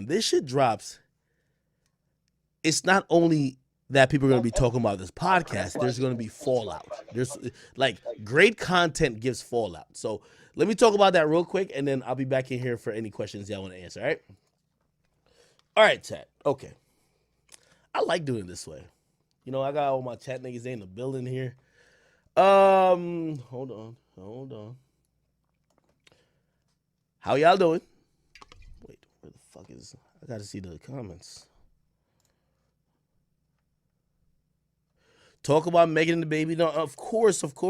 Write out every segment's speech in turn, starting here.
when this shit drops, it's not only that people are going to be talking about this podcast, there's going to be fallout. There's like great content gives fallout. So let me talk about that real quick, and then I'll be back in here for any questions y'all want to answer. All right, chat. Okay, I like doing it this way. You know, I got all my chat niggas in the building here. Hold on. How y'all doing? Wait, where the fuck is? I gotta see the comments. Talk about Megan and the baby. No, of course. I just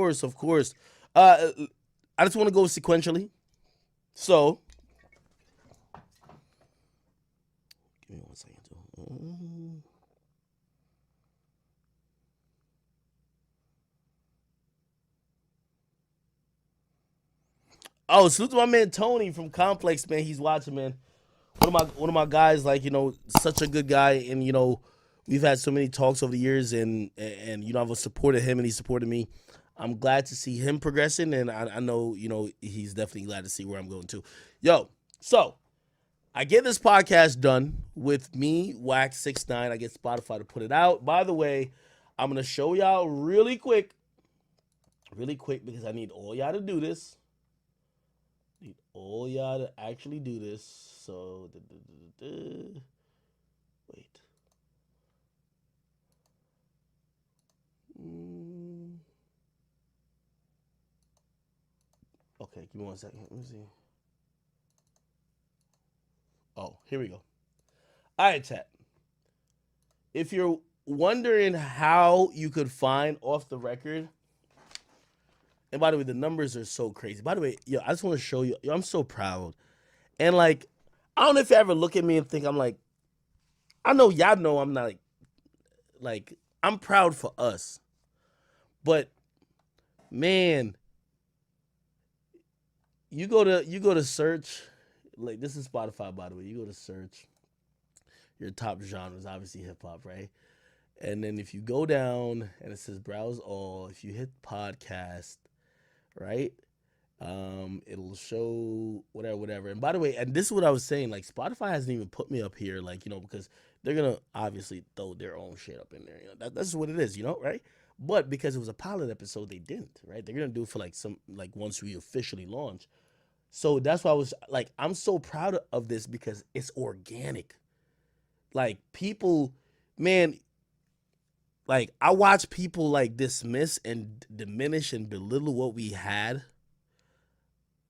want to go sequentially. So, give me 1 second. Oh, salute to my man Tony from Complex, man. He's watching, man. One of my guys, like, you know, such a good guy, and you know, we've had so many talks over the years, and you know, I've supported him and he supported me. I'm glad to see him progressing, and I know, you know, he's definitely glad to see where I'm going to. Yo, so I get this podcast done with me, Wax69. I get Spotify to put it out. By the way, I'm gonna show y'all really quick, because I need all y'all to do this. Need all y'all to actually do this. So, wait. Okay, give me 1 second. Let me see. Oh, here we go. All right, chat. If you're wondering how you could find Off the Record, and by the way, the numbers are so crazy. By the way, yo, I just want to show you. Yo, I'm so proud. And like, I don't know if you ever look at me and think I'm like, I know y'all know I'm not like I'm proud for us. But man, you go to search, like this is Spotify, by the way. You go to search your top genres, obviously hip hop, right? And then if you go down and it says browse all, if you hit podcast, right? It'll show whatever. And by the way, and this is what I was saying, like Spotify hasn't even put me up here, like, you know, because they're gonna obviously throw their own shit up in there. You know, that's what it is, you know, right? But because it was a pilot episode, they didn't, right? They're gonna do it for like once we officially launch. So that's why I was like, I'm so proud of this because it's organic. Like people, man, like I watch people like dismiss and diminish and belittle what we had,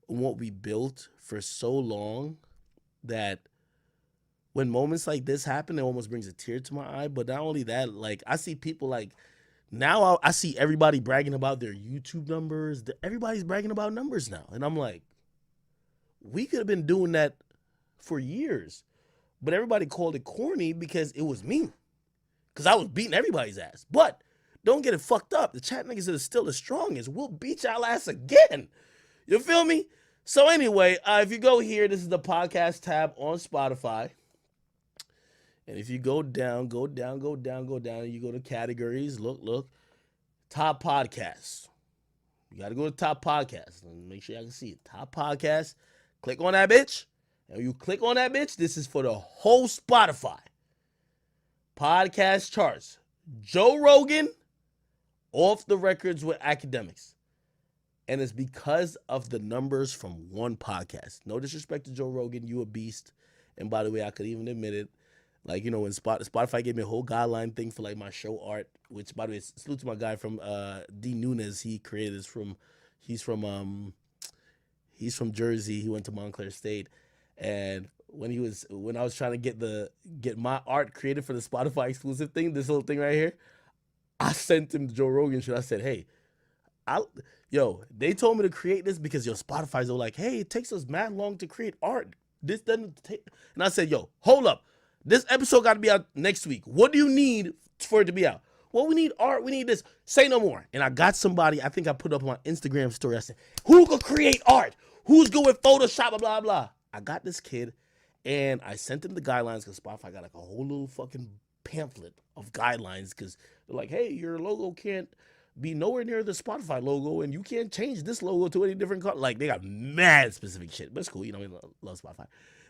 what we built for so long, that when moments like this happen, it almost brings a tear to my eye. But not only that, like I see people like now I see everybody bragging about their YouTube numbers. Everybody's bragging about numbers now. And I'm like, we could have been doing that for years. But everybody called it corny because it was me. Because I was beating everybody's ass. But don't get it fucked up. The chat niggas are still the strongest. We'll beat y'all ass again. You feel me? So anyway, if you go here, this is the podcast tab on Spotify. And if you go down, you go to categories, look, top podcasts. You got to go to top podcasts. And make sure y'all can see it. Top podcast. Click on that bitch. And when you click on that bitch, this is for the whole Spotify. Podcast charts. Joe Rogan, Off the Records with Akademiks. And it's because of the numbers from one podcast. No disrespect to Joe Rogan, you a beast. And by the way, I could even admit it. Like, you know, when Spotify gave me a whole guideline thing for like my show art, which by the way, salute to my guy from D Nunes. He created this he's from Jersey. He went to Montclair State. And when I was trying to get my art created for the Spotify exclusive thing, this little thing right here, I sent him the Joe Rogan shit. I said, hey, they told me to create this because Spotify's all like, hey, it takes us mad long to create art. This doesn't take. And I said, hold up. This episode got to be out next week. What do you need for it to be out? Well, we need art. We need this. Say no more. And I got somebody, I think I put up on my Instagram story. I said, who could create art? Who's good with Photoshop, blah, blah, blah. I got this kid, and I sent him the guidelines because Spotify got like a whole little fucking pamphlet of guidelines because they're like, hey, your logo can't be nowhere near the Spotify logo, and you can't change this logo to any different color. Like, they got mad specific shit, but it's cool. You know, we love Spotify.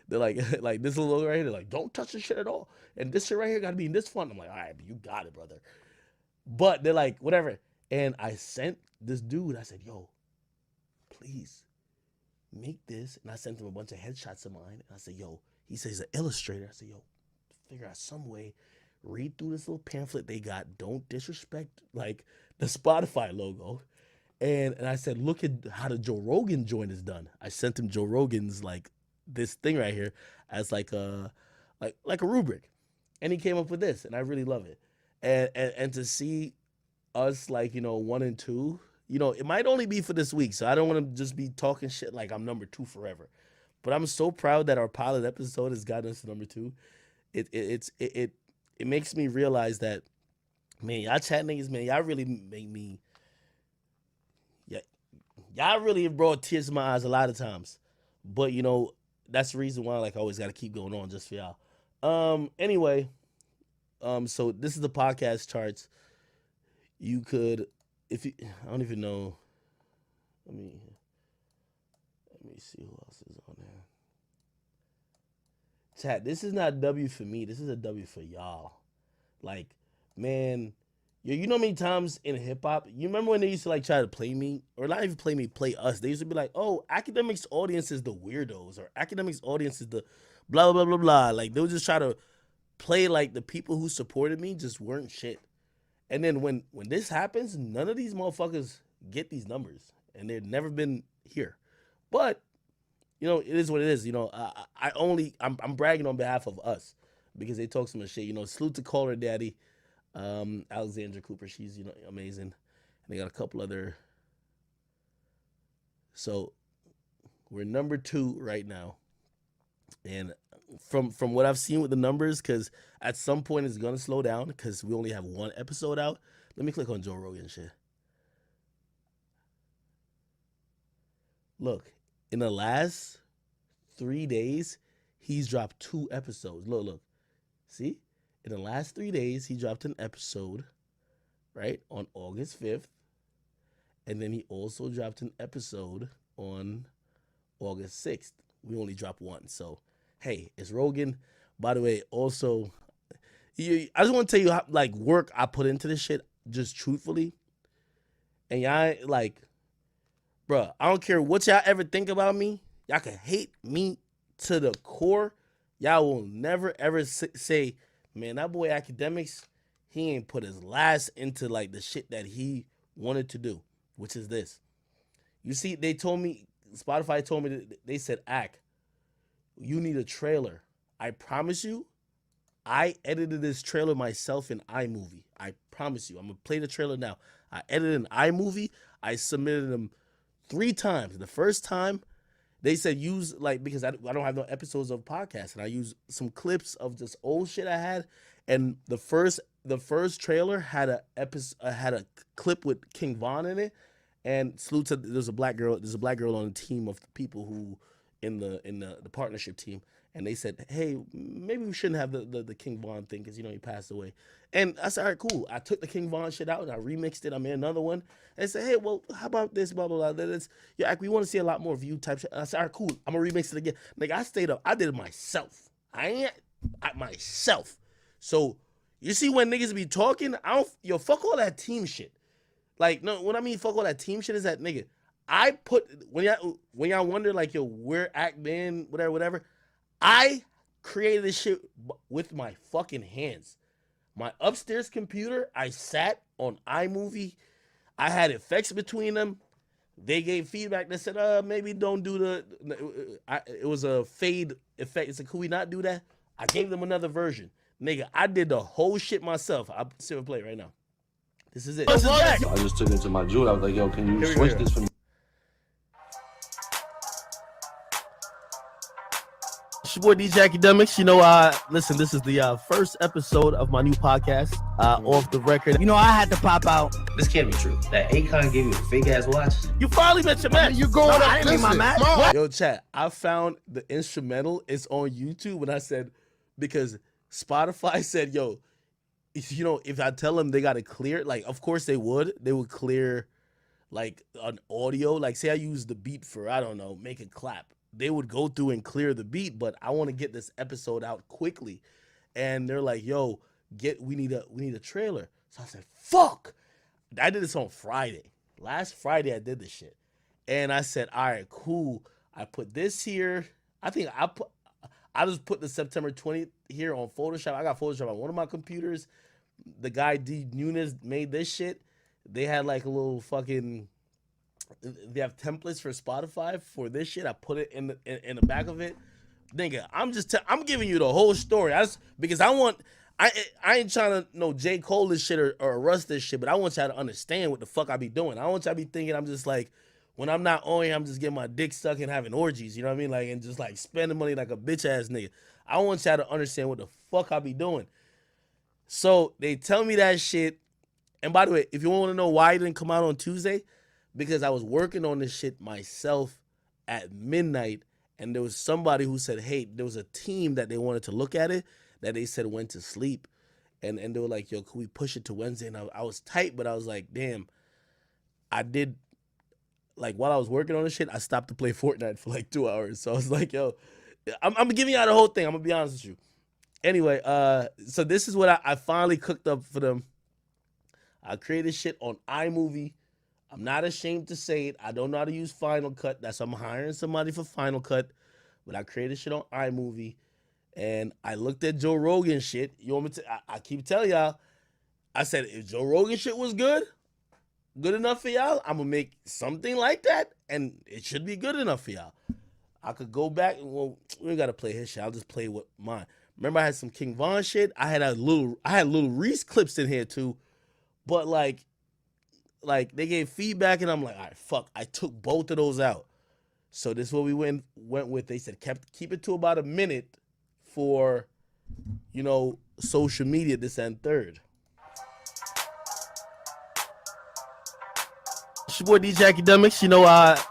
They're like, like this little logo right here. They're like, don't touch this shit at all. And this shit right here got to be in this font. I'm like, all right, you got it, brother. But they're like, whatever. And I sent this dude. I said, yo, please make this. And I sent him a bunch of headshots of mine. And I said, yo, he says he's an illustrator. I said, yo, figure out some way. Read through this little pamphlet they got. Don't disrespect like the Spotify logo. And I said, look at how the Joe Rogan joint is done. I sent him Joe Rogan's like this thing right here as like a rubric. And he came up with this, and I really love it. And to see us like, 1 and 2, it might only be for this week. So I don't want to just be talking shit like I'm number 2 forever. But I'm so proud that our pilot episode has gotten us to number 2. It makes me realize that, man, y'all chat niggas, man, y'all really make me, y'all really have brought tears to my eyes a lot of times. But, that's the reason why, like, I always got to keep going on just for y'all. Anyway, so this is the podcast charts. You could, I don't even know. Let me see who else is on there. Chat, this is not a W for me. This is a W for y'all. Like, man, you know how many times in hip hop, you remember when they used to like try to play me, or not even play me, play us? They used to be like, oh, Akademiks audience is the weirdos, or Akademiks audience is the blah, blah, blah, blah. Like, they would just try to play like the people who supported me just weren't shit. And then when this happens, none of these motherfuckers get these numbers, and they've never been here. But it is what it is. I'm bragging on behalf of us because they talk so much shit. Salute to Caller Daddy, Alexandra Cooper. She's amazing, and they got a couple other. So we're number 2 right now, and from what I've seen with the numbers, because at some point it's gonna slow down because we only have 1 episode out. Let me click on Joe Rogan shit. Look, in the last 3 days, he's dropped 2 episodes. Look. See? In the last 3 days, he dropped an episode, right, on August 5th. And then he also dropped an episode on August 6th. We only dropped 1. So, hey, it's Rogan. By the way, also, I just want to tell you how, like, work I put into this shit, just truthfully. And y'all, like, bruh, I don't care what y'all ever think about me. Y'all can hate me to the core. Y'all will never, ever say, man, that boy Akademiks, he ain't put his last into, like, the shit that he wanted to do, which is this. You see, they told me, Spotify told me, they said, Ak, you need a trailer. I promise you, I edited this trailer myself in iMovie. I promise you. I'm going to play the trailer now. I edited in iMovie. I submitted them 3 times. The first time, they said use, like, because I don't have no episodes of podcasts, and I use some clips of this old shit I had. And the first trailer had a clip with King Von in it. And salute to, there's a black girl on the team of people who in the partnership team. And they said, hey, maybe we shouldn't have the King Von thing because, he passed away. And I said, all right, cool. I took the King Von shit out and I remixed it. I made another one. And I said, hey, well, how about this, blah, blah, blah. Yeah, we want to see a lot more of you type shit. And I said, all right, cool. I'm going to remix it again. Like, I stayed up. I did it myself. Myself. So, you see when niggas be talking, fuck all that team shit. Like, no, what I mean, fuck all that team shit is that, nigga, I put, when y'all wonder, like, yo, where Act Man, whatever, I created this shit with my fucking hands. My upstairs computer, I sat on iMovie. I had effects between them. They gave feedback that said, maybe don't do it was a fade effect. It's like, could we not do that? I gave them another version. Nigga, I did the whole shit myself. I'll see if I play it right now. This is it. This is Jack. I just took it to my jewel. I was like, yo, can you switch this for me? It's your boy DJ Akademiks. Listen, this is the first episode of my new podcast, Off the Record. I had to pop out. This can't be true. That Akon gave you a fake ass watch. You finally met your match. You going up? I didn't meet my match. Yo, chat, I found the instrumental. It's on YouTube, and I said, because Spotify said, yo, if I tell them they got to clear, like, of course they would clear, like, an audio. Like, say I use the beat for, I don't know, make it clap. they would go through and clear the beat, but I want to get this episode out quickly. And they're like, yo, we need a trailer. So I said, fuck. I did this on Friday. Last Friday I did this shit. And I said, all right, cool. I put this here. I think I just put the September 20th here on Photoshop. I got Photoshop on one of my computers. The guy D Nunes made this shit. They had like a little fucking, they have templates for Spotify for this shit. I put it in the back of it. Nigga, I'm giving you the whole story. Because I ain't trying to know J. Cole this shit or Russ this shit, but I want y'all to understand what the fuck I be doing. I want y'all to be thinking I'm just like, when I'm not on here, I'm just getting my dick stuck and having orgies, you know what I mean? Like, and just like spending money like a bitch ass nigga. I want y'all to understand what the fuck I be doing. So they tell me that shit. And by the way, if you want to know why it didn't come out on Tuesday, because I was working on this shit myself at midnight, and there was somebody who said, hey, there was a team that they wanted to look at it, that they said went to sleep. And they were like, yo, can we push it to Wednesday? And I was tight, but I was like, damn, I did. Like, while I was working on this shit, I stopped to play Fortnite for like 2 hours. So I was like, yo, I'm giving y'all the whole thing. I'm going to be honest with you. Anyway, so this is what I finally cooked up for them. I created shit on iMovie. I'm not ashamed to say it. I don't know how to use Final Cut. That's why I'm hiring somebody for Final Cut. But I created shit on iMovie. And I looked at Joe Rogan shit. You want me to? I keep telling y'all. I said, if Joe Rogan shit was good enough for y'all, I'm going to make something like that, and it should be good enough for y'all. I could go back, well, we ain't got to play his shit. I'll just play what mine. Remember I had some King Von shit? I had little Reese clips in here too, but like they gave feedback, and I'm like, all right, fuck, I took both of those out. So this is what we went with. They said keep it to about a minute for, social media, this and third. It's your boy DJ Akademiks.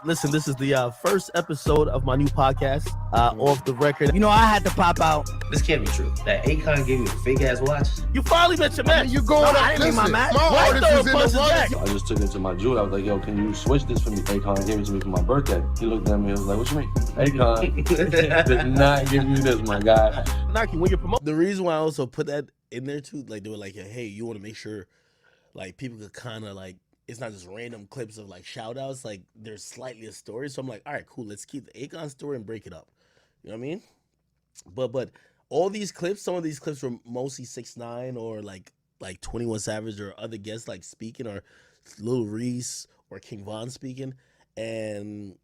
Listen, this is the first episode of my new podcast, Off the Record. I had to pop out. This can't be true. That Akon gave you a fake ass watch. You finally met your man. You going up? I didn't meet my match. Why throw a punch Jack? I just took it to my jewel. I was like, yo, can you switch this for me? Akon gave it to me for my birthday. He looked at me and was like, what you mean? Akon did not give you this, my guy. Nike, when you promote. The reason why I also put that in there too, like they were like, hey, you want to make sure like people could kind of like, it's not just random clips of like shout outs, like there's slightly a story. So I'm like, all right, cool, let's keep the Akon story and break it up. You know what I mean? But all these clips, some of these clips were mostly 6ix9ine or like 21 Savage or other guests like speaking, or Lil Reese or King Von speaking. And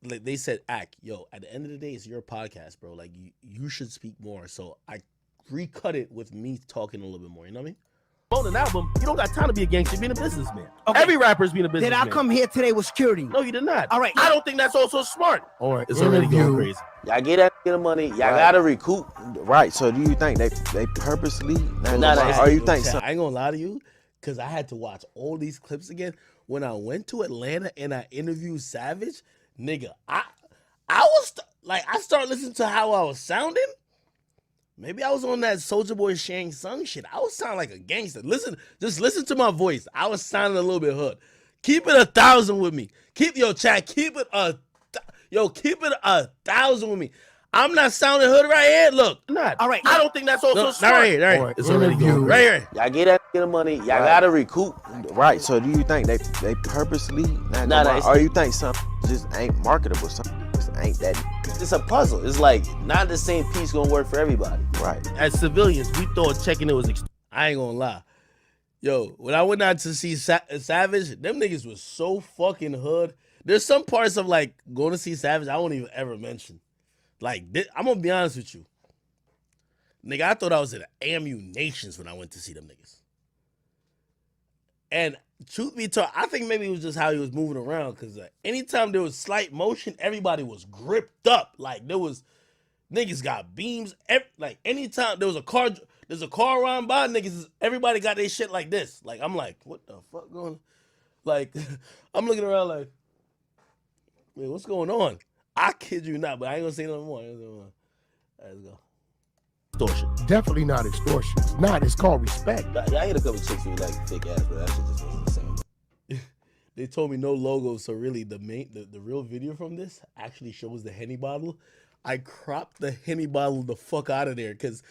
like they said, at the end of the day, it's your podcast, bro. Like you should speak more. So I recut it with me talking a little bit more. You know what I mean? On an album, you don't got time to be a gangster, being a businessman. Okay. Every rapper's being a businessman. Did I come here today with security? No, you did not. All right. I don't think that's also smart. Or it's already going crazy. Y'all get that the money. Y'all gotta recoup. Right. So do you think they purposely? Or you think so? I ain't gonna lie to you, because I had to watch all these clips again. When I went to Atlanta and I interviewed Savage, nigga, I was like, I started listening to how I was sounding. Maybe I was on that Soulja Boy Shang Tsung shit. I was sounding like a gangster. Just listen to my voice. I was sounding a little bit hood. Keep it 1,000 with me. Keep it 1,000 with me. I'm not sounding hood right here. Look, not. All right. I don't think that's also smart. Right here. It's already going right here. Y'all get that the money. Y'all gotta recoup. Right. So do you think they purposely? Or you think something just ain't marketable? Something just ain't that. It's a puzzle. It's like not the same piece gonna work for everybody. Right. As civilians, we thought checking it was. I ain't gonna lie. Yo, when I went out to see Savage, them niggas was so fucking hood. There's some parts of like going to see Savage I won't even ever mention. Like, I'm gonna be honest with you. Nigga, I thought I was at AMU Nations when I went to see them niggas. And truth be told, I think maybe it was just how he was moving around, because anytime there was slight motion, everybody was gripped up. Like, there was, niggas got beams. Like, anytime there's a car around by, everybody got their shit like this. Like, I'm like, what the fuck going on? Like, I'm looking around like, man, what's going on? I kid you not, but I ain't gonna say nothing more. All right, let's go. Extortion. Definitely not extortion. It's not. It's called respect. I hit a couple chicks who like thick ass, but that shit just wasn't the same. they told me no logo. So really, the real video from this actually shows the Henny bottle. I cropped the Henny bottle the fuck out of there because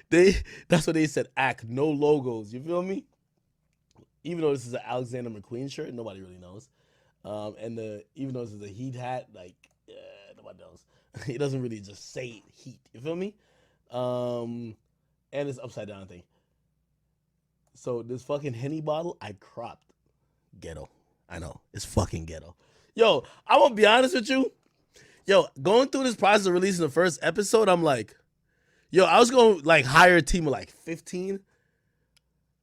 that's what they said. No logos. You feel me? Even though this is an Alexander McQueen shirt, nobody really knows. And even though this is a Heat hat, like nobody knows. It doesn't really just say Heat. You feel me? And it's upside down thing. So this fucking Henny bottle, I cropped. Ghetto. I know. It's fucking ghetto. Yo, I'm gonna be honest with you. Yo, going through this process of releasing the first episode, I'm like, yo, I was gonna like hire a team of like 15.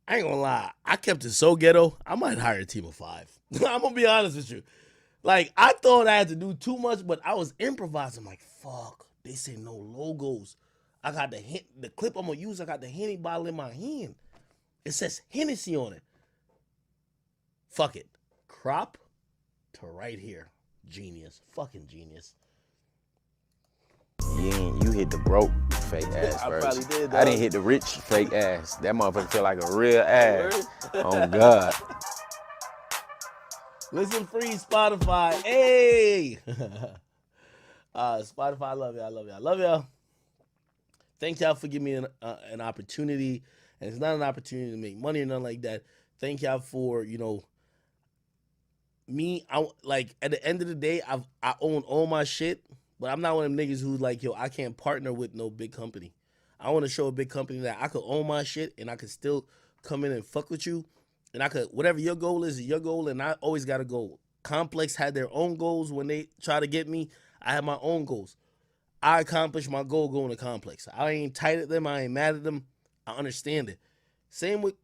I ain't gonna lie. I kept it so ghetto, I might hire a team of 5. I'm gonna be honest with you. Like, I thought I had to do too much, but I was improvising. I'm like, fuck. They say no logos. I got the clip I'm gonna use, I got the Henny bottle in my hand. It says Hennessy on it. Fuck it. Crop to right here. Genius. Fucking genius. You hit the broke fake ass I first. probably did, I didn't dog. hit the rich fake ass. That motherfucker feel like a real ass. Oh God. Listen free, Spotify. Hey! Spotify, I love y'all. I love y'all. I love y'all. Thank y'all for giving me an opportunity. And it's not an opportunity to make money or nothing like that. Thank y'all for, me. Like, at the end of the day, I own all my shit. But I'm not one of them niggas who's like, yo, I can't partner with no big company. I want to show a big company that I could own my shit and I could still come in and fuck with you. And I could, whatever your goal is your goal, and I always got a goal. Complex had their own goals when they try to get me. I have my own goals. I accomplished my goal going to Complex. I ain't tight at them. I ain't mad at them. I understand it. Same with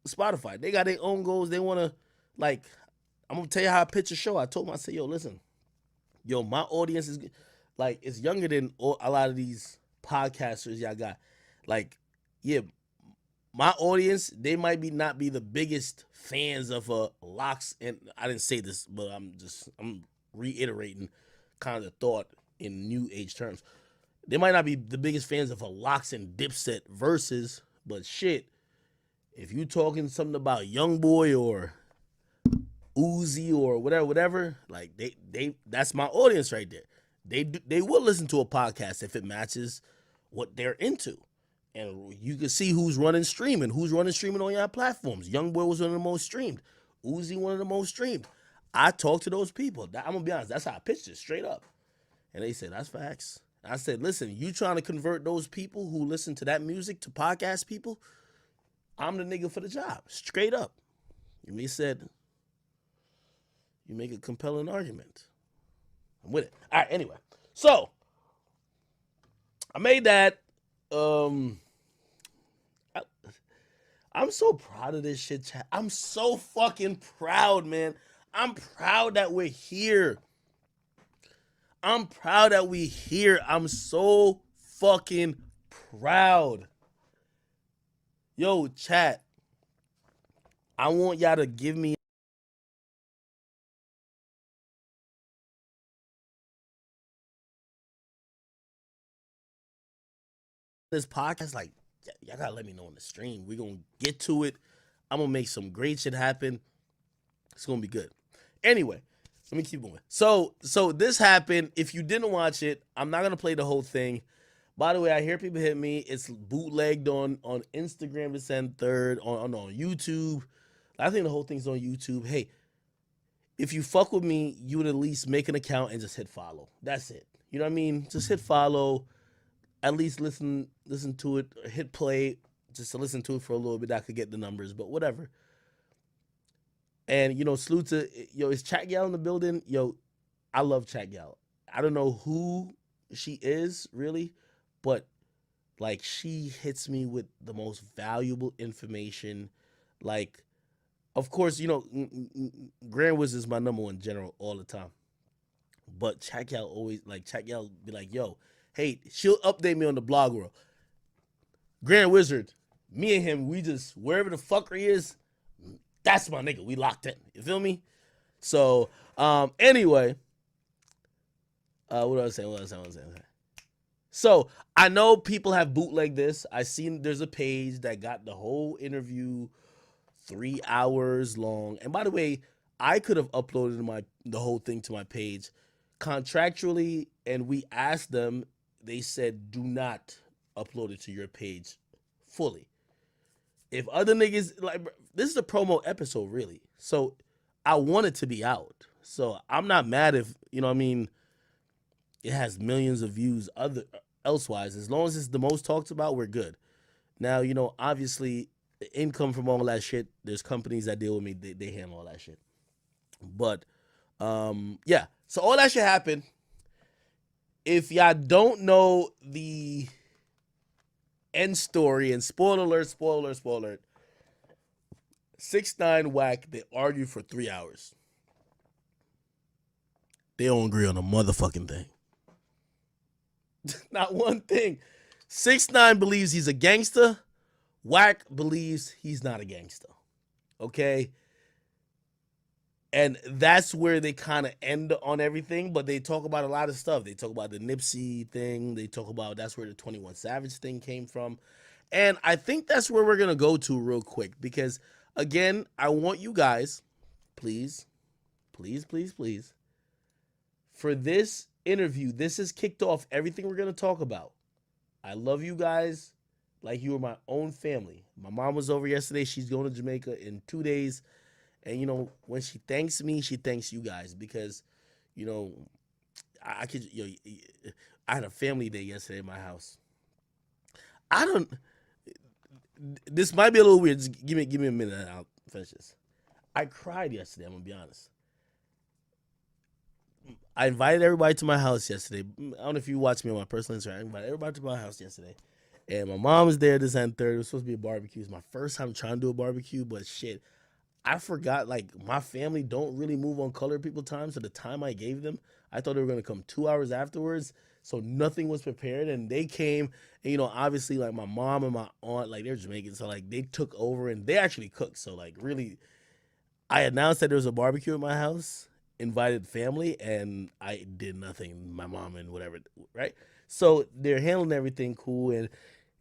Spotify. They got their own goals. They want to, like, I'm going to tell you how I pitch a show. I told them, I said, yo, listen, my audience is, like, it's younger than a lot of these podcasters y'all got. Like, yeah, my audience, they might not be the biggest fans of Locks, and I didn't say this, but I'm reiterating kind of the thought in new age terms. They might not be the biggest fans of a Locks and Dipset versus, but shit, if you talking something about YoungBoy or Uzi or whatever, like they that's my audience right there. They will listen to a podcast if it matches what they're into. And you can see who's running streaming on your platforms. YoungBoy was one of the most streamed. Uzi, one of the most streamed. I talked to those people. I'm going to be honest. That's how I pitched it, straight up. And they said, that's facts. I said, listen, you trying to convert those people who listen to that music to podcast people? I'm the nigga for the job, straight up. And they said, you make a compelling argument. I'm with it. All right, anyway. So, I made that. I'm so proud of this shit, chat. I'm so fucking proud, man. I'm proud that we're here. I'm so fucking proud. Yo, chat. I want y'all to give me this podcast. Like, y'all gotta let me know in the stream. We're gonna get to it. I'm gonna make some great shit happen. It's gonna be good. Anyway, let me keep going. So this happened. If you didn't watch it, I'm not gonna play the whole thing. By the way, I hear people hit me. It's bootlegged on Instagram to send third, on YouTube. I think the whole thing's on YouTube. Hey, if you fuck with me, you would at least make an account and just hit follow. That's it. You know what I mean? Just hit follow. At least listen to it, or hit play just to listen to it for a little bit. I could get the numbers, but whatever. And, salute to, is Chat Gal in the building? Yo, I love Chat Gal. I don't know who she is, really, but, like, she hits me with the most valuable information. Like, of course, Grand Wiz is my number one general all the time. But Chat Gal always, Chat Gal be like, yo, hey, she'll update me on the blog world. Grand Wizard, me and him, we just, wherever the fucker he is, that's my nigga. We locked in. You feel me? So, anyway, what was I saying? So, I know people have bootlegged this. I seen there's a page that got the whole interview 3 hours long. And by the way, I could have uploaded the whole thing to my page contractually, and we asked them. They said, "Do not upload it to your page fully." If other niggas like, this is a promo episode, really. So I want it to be out. So I'm not mad if, you know what I mean, it has millions of views elsewise. As long as it's the most talked about, we're good. Now, you know, obviously the income from all that shit, there's companies that deal with me, they handle all that shit. But yeah. So all that shit happened. If y'all don't know the end story, and spoiler alert, 6ix9ine Whack, they argued for 3 hours. They don't agree on a motherfucking thing. Not one thing. 6ix9ine believes he's a gangster. Whack believes he's not a gangster. Okay? And that's where they kind of end on everything, but they talk about a lot of stuff. They talk about the Nipsey thing. They talk about that's where the 21 Savage thing came from. And I think that's where we're going to go to real quick because, again, I want you guys, please, for this interview, this has kicked off everything we're going to talk about. I love you guys like you were my own family. My mom was over yesterday. She's going to Jamaica in 2 days. And, you know, when she thanks me, she thanks you guys because, you know, I had a family day yesterday in my house. This might be a little weird. Just give me a minute and I'll finish this. I cried yesterday, I'm going to be honest. I invited everybody to my house yesterday. I don't know if you watched me on my personal Instagram. I invited everybody to my house yesterday. And my mom was there this and third. It was supposed to be a barbecue. It was my first time trying to do a barbecue, but shit. I forgot, like, my family don't really move on colored people time, so the time I gave them, I thought they were going to come 2 hours afterwards, so nothing was prepared, and they came, and, you know, obviously, like, my mom and my aunt, like, they're Jamaican, so, like, they took over, and they actually cooked, so, like, really, I announced that there was a barbecue at my house, invited family, and I did nothing, my mom and whatever, right? So, they're handling everything cool, and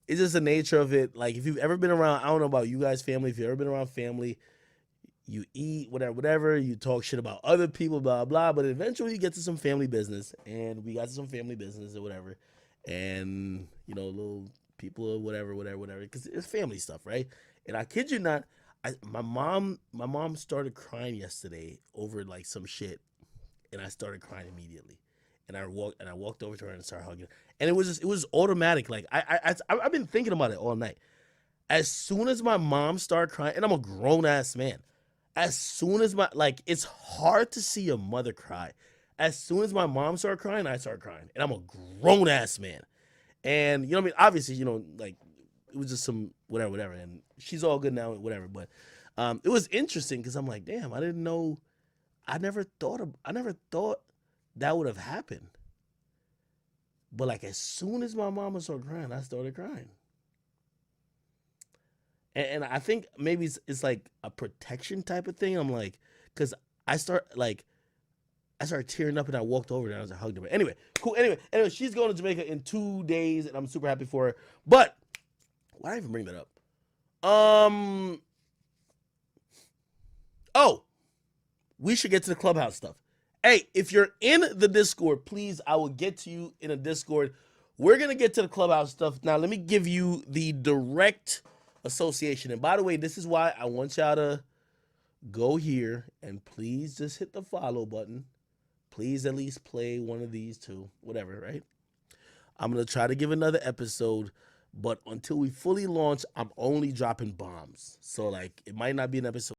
it's just the nature of it. Like, if you've ever been around, I don't know about you guys' family, if you've ever been around family, you eat, whatever, you talk shit about other people, blah, blah, but eventually you get to some family business, and we got to some family business or whatever, and, you know, little people or whatever, because it's family stuff, right? And I kid you not, my mom started crying yesterday over, like, some shit, and I started crying immediately, and I walked over to her and started hugging her, and it was automatic, like, I've been thinking about it all night. As soon as my mom started crying, and I'm a grown-ass man, as soon as it's hard to see your mother cry. As soon as my mom started crying, I started crying. And I'm a grown ass man. And, you know what I mean? Obviously, you know, like, it was just some whatever. And she's all good now, whatever. But it was interesting because I'm like, damn, I didn't know. I never thought that would have happened. But, like, as soon as my mama started crying, I started crying. And I think maybe it's like a protection type of thing. I'm like, because I started tearing up and I walked over there and I was like, hugged her. Anyway, cool. Anyway, she's going to Jamaica in 2 days and I'm super happy for her. But why did I even bring that up? Oh, we should get to the Clubhouse stuff. Hey, if you're in the Discord, please, I will get to you in a Discord. We're going to get to the Clubhouse stuff. Now, let me give you the direct association. And by the way, this is why I want y'all to go here and please just hit the follow button. Please at least play one of these two, whatever, right? I'm going to try to give another episode, but until we fully launch, I'm only dropping bombs. So, like, it might not be an episode